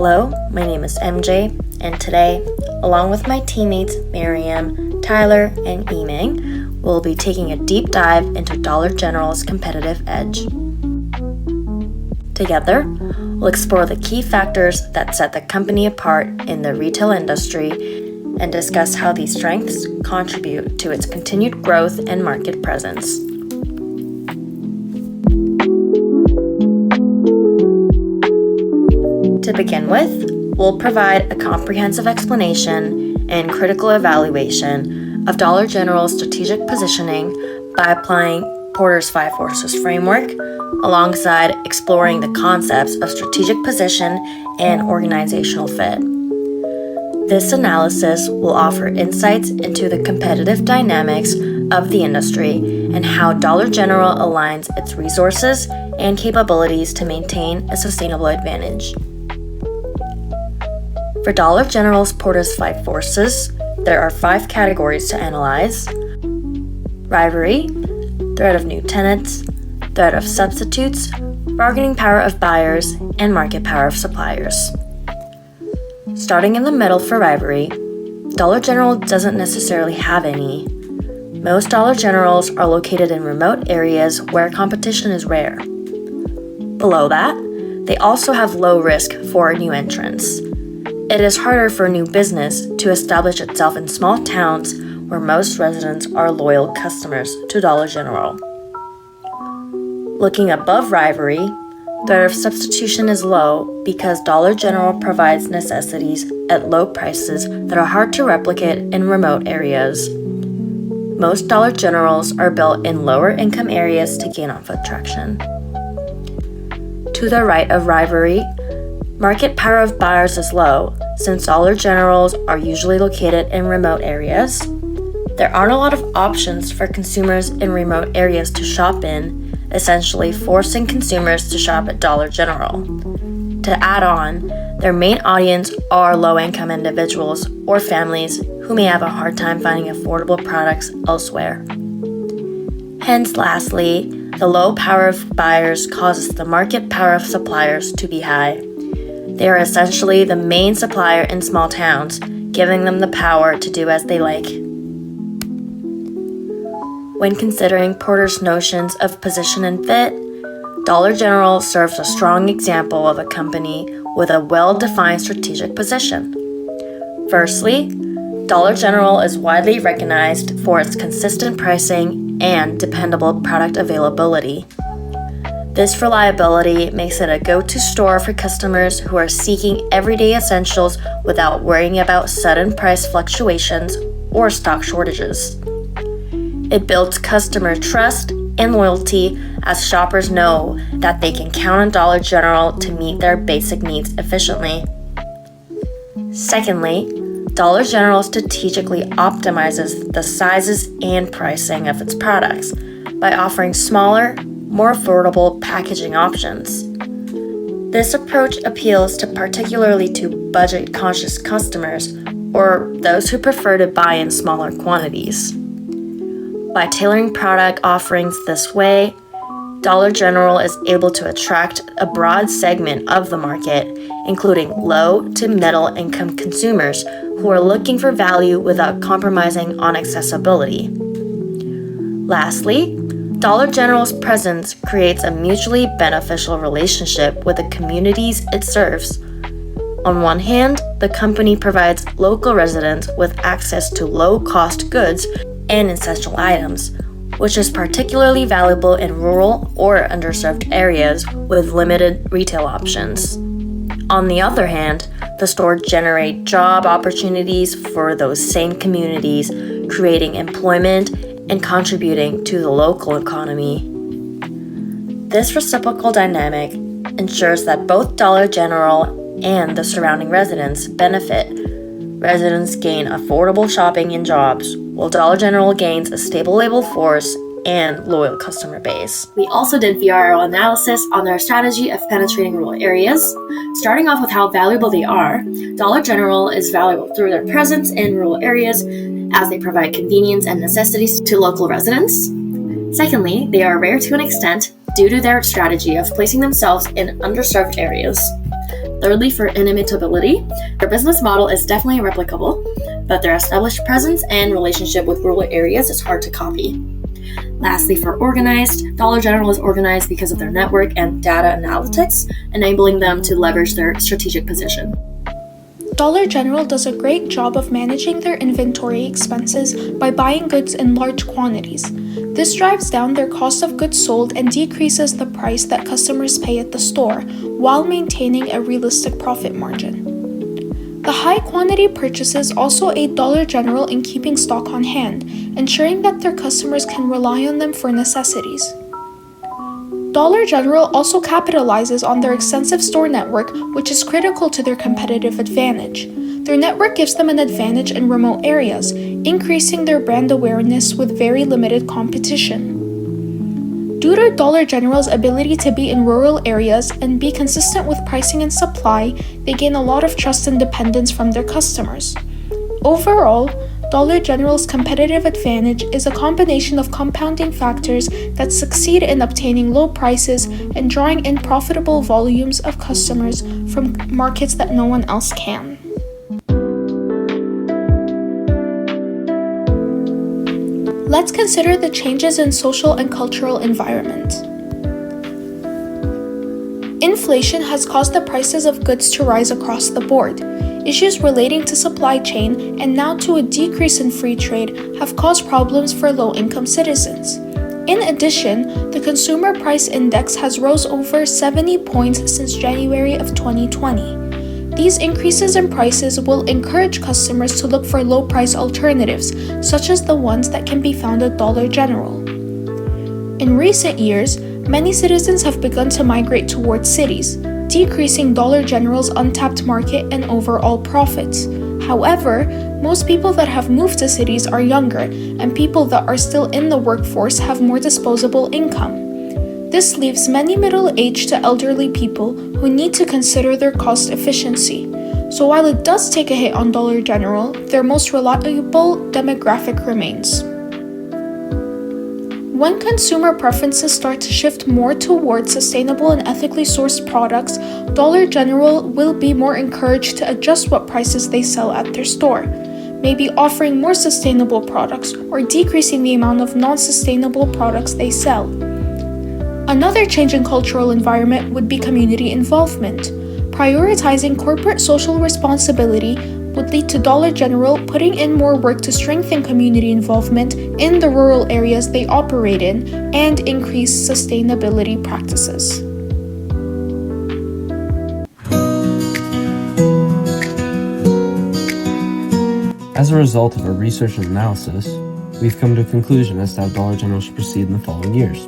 Hello, my name is MJ, and today, along with my teammates Miriam, Tyler, and Yiming, we'll be taking a deep dive into Dollar General's competitive edge. Together, we'll explore the key factors that set the company apart in the retail industry and discuss how these strengths contribute to its continued growth and market presence. To begin with, we'll provide a comprehensive explanation and critical evaluation of Dollar General's strategic positioning by applying Porter's 5 Forces framework, alongside exploring the concepts of strategic position and organizational fit. This analysis will offer insights into the competitive dynamics of the industry and how Dollar General aligns its resources and capabilities to maintain a sustainable advantage. For Dollar General's Porter's 5 Forces, there are 5 categories to analyze: rivalry, threat of new tenants, threat of substitutes, bargaining power of buyers, and market power of suppliers. Starting in the middle for rivalry, Dollar General doesn't necessarily have any. Most Dollar Generals are located in remote areas where competition is rare. Below that, they also have low risk for new entrants. It is harder for a new business to establish itself in small towns where most residents are loyal customers to Dollar General. Looking above rivalry, threat of substitution is low because Dollar General provides necessities at low prices that are hard to replicate in remote areas. Most Dollar Generals are built in lower income areas to gain on foot traction. To the right of rivalry, market power of buyers is low since Dollar Generals are usually located in remote areas. There aren't a lot of options for consumers in remote areas to shop in, essentially forcing consumers to shop at Dollar General. To add on, their main audience are low-income individuals or families who may have a hard time finding affordable products elsewhere. Hence, lastly, the low power of buyers causes the market power of suppliers to be high. They are essentially the main supplier in small towns, giving them the power to do as they like. When considering Porter's notions of position and fit, Dollar General serves a strong example of a company with a well-defined strategic position. Firstly, Dollar General is widely recognized for its consistent pricing and dependable product availability. This reliability makes it a go-to store for customers who are seeking everyday essentials without worrying about sudden price fluctuations or stock shortages. It builds customer trust and loyalty as shoppers know that they can count on Dollar General to meet their basic needs efficiently. Secondly, Dollar General strategically optimizes the sizes and pricing of its products by offering smaller, more affordable packaging options. This approach appeals particularly to budget-conscious customers or those who prefer to buy in smaller quantities. By tailoring product offerings this way, Dollar General is able to attract a broad segment of the market, including low to middle income consumers who are looking for value without compromising on accessibility. Lastly, Dollar General's presence creates a mutually beneficial relationship with the communities it serves. On one hand, the company provides local residents with access to low-cost goods and essential items, which is particularly valuable in rural or underserved areas with limited retail options. On the other hand, the store generates job opportunities for those same communities, creating employment and contributing to the local economy. This reciprocal dynamic ensures that both Dollar General and the surrounding residents benefit. Residents gain affordable shopping and jobs, while Dollar General gains a stable labor force and loyal customer base. We also did VRO analysis on their strategy of penetrating rural areas. Starting off with how valuable they are, Dollar General is valuable through their presence in rural areas as they provide convenience and necessities to local residents. Secondly, they are rare to an extent due to their strategy of placing themselves in underserved areas. Thirdly, for inimitability, their business model is definitely replicable, but their established presence and relationship with rural areas is hard to copy. Lastly, for organized, Dollar General is organized because of their network and data analytics, enabling them to leverage their strategic position. Dollar General does a great job of managing their inventory expenses by buying goods in large quantities. This drives down their cost of goods sold and decreases the price that customers pay at the store, while maintaining a realistic profit margin. The high quantity purchases also aid Dollar General in keeping stock on hand, ensuring that their customers can rely on them for necessities. Dollar General also capitalizes on their extensive store network, which is critical to their competitive advantage. Their network gives them an advantage in remote areas, increasing their brand awareness with very limited competition. Due to Dollar General's ability to be in rural areas and be consistent with pricing and supply, they gain a lot of trust and dependence from their customers. Overall, Dollar General's competitive advantage is a combination of compounding factors that succeed in obtaining low prices and drawing in profitable volumes of customers from markets that no one else can. Let's consider the changes in social and cultural environment. Inflation has caused the prices of goods to rise across the board. Issues relating to supply chain and now to a decrease in free trade have caused problems for low-income citizens. In addition, the Consumer Price Index has rose over 70 points since January of 2020. These increases in prices will encourage customers to look for low-price alternatives, such as the ones that can be found at Dollar General. In recent years, many citizens have begun to migrate towards cities, decreasing Dollar General's untapped market and overall profits. However, most people that have moved to cities are younger, and people that are still in the workforce have more disposable income. This leaves many middle-aged to elderly people who need to consider their cost efficiency. So while it does take a hit on Dollar General, their most reliable demographic remains. When consumer preferences start to shift more towards sustainable and ethically sourced products, Dollar General will be more encouraged to adjust what prices they sell at their store, maybe offering more sustainable products or decreasing the amount of non-sustainable products they sell. Another change in cultural environment would be community involvement. Prioritizing corporate social responsibility would lead to Dollar General putting in more work to strengthen community involvement in the rural areas they operate in and increase sustainability practices. As a result of our research and analysis, we've come to a conclusion as to how Dollar General should proceed in the following years.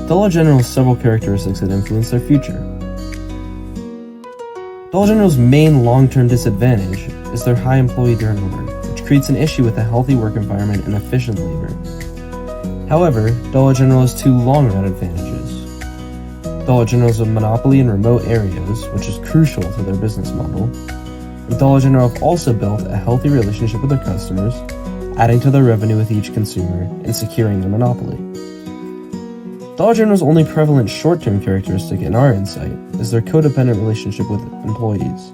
Dollar General has several characteristics that influence their future. Dollar General's main long-term disadvantage is their high employee turnover, which creates an issue with a healthy work environment and efficient labor. However, Dollar General has two long-run advantages. Dollar General is a monopoly in remote areas, which is crucial to their business model. And Dollar General have also built a healthy relationship with their customers, adding to their revenue with each consumer and securing their monopoly. Dollar General's only prevalent short-term characteristic in our insight is their codependent relationship with employees,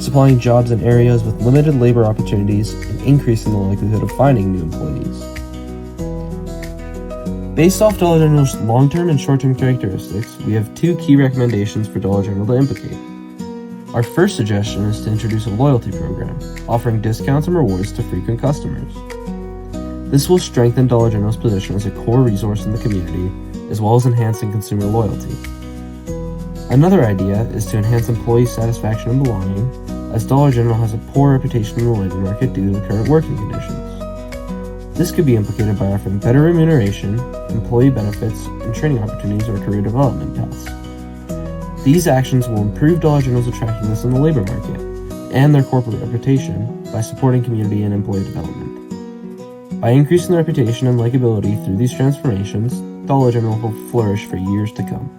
supplying jobs in areas with limited labor opportunities and increasing the likelihood of finding new employees. Based off Dollar General's long-term and short-term characteristics, we have two key recommendations for Dollar General to implement. Our first suggestion is to introduce a loyalty program, offering discounts and rewards to frequent customers. This will strengthen Dollar General's position as a core resource in the community, as well as enhancing consumer loyalty. Another idea is to enhance employee satisfaction and belonging, as Dollar General has a poor reputation in the labor market due to the current working conditions. This could be implicated by offering better remuneration, employee benefits, and training opportunities or career development paths. These actions will improve Dollar General's attractiveness in the labor market and their corporate reputation by supporting community and employee development. By increasing their reputation and likability through these transformations, Dollar General will flourish for years to come.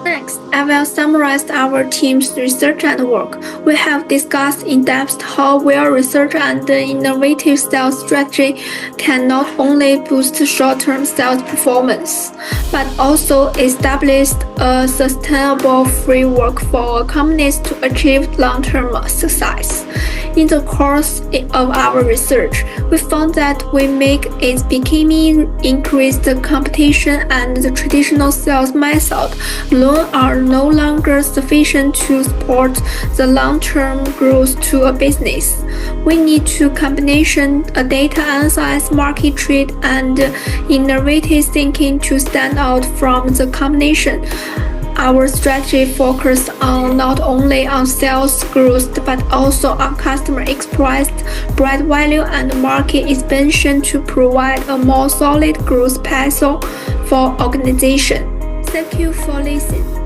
Next, about have summarized our team's research and work. We have discussed in depth how well research and innovative sales strategy can not only boost short-term sales performance, but also establish a sustainable framework for companies to achieve long-term success. In the course of our research, we found that we make it becoming increased competition and the traditional sales method alone are no longer sufficient to support the long-term growth to a business. We need to combination a data analysis, market trade, and innovative thinking to stand out from the combination. Our strategy focused on not only on sales growth but also on customer experience, brand value, and market expansion to provide a more solid growth path for organization. Thank you for listening.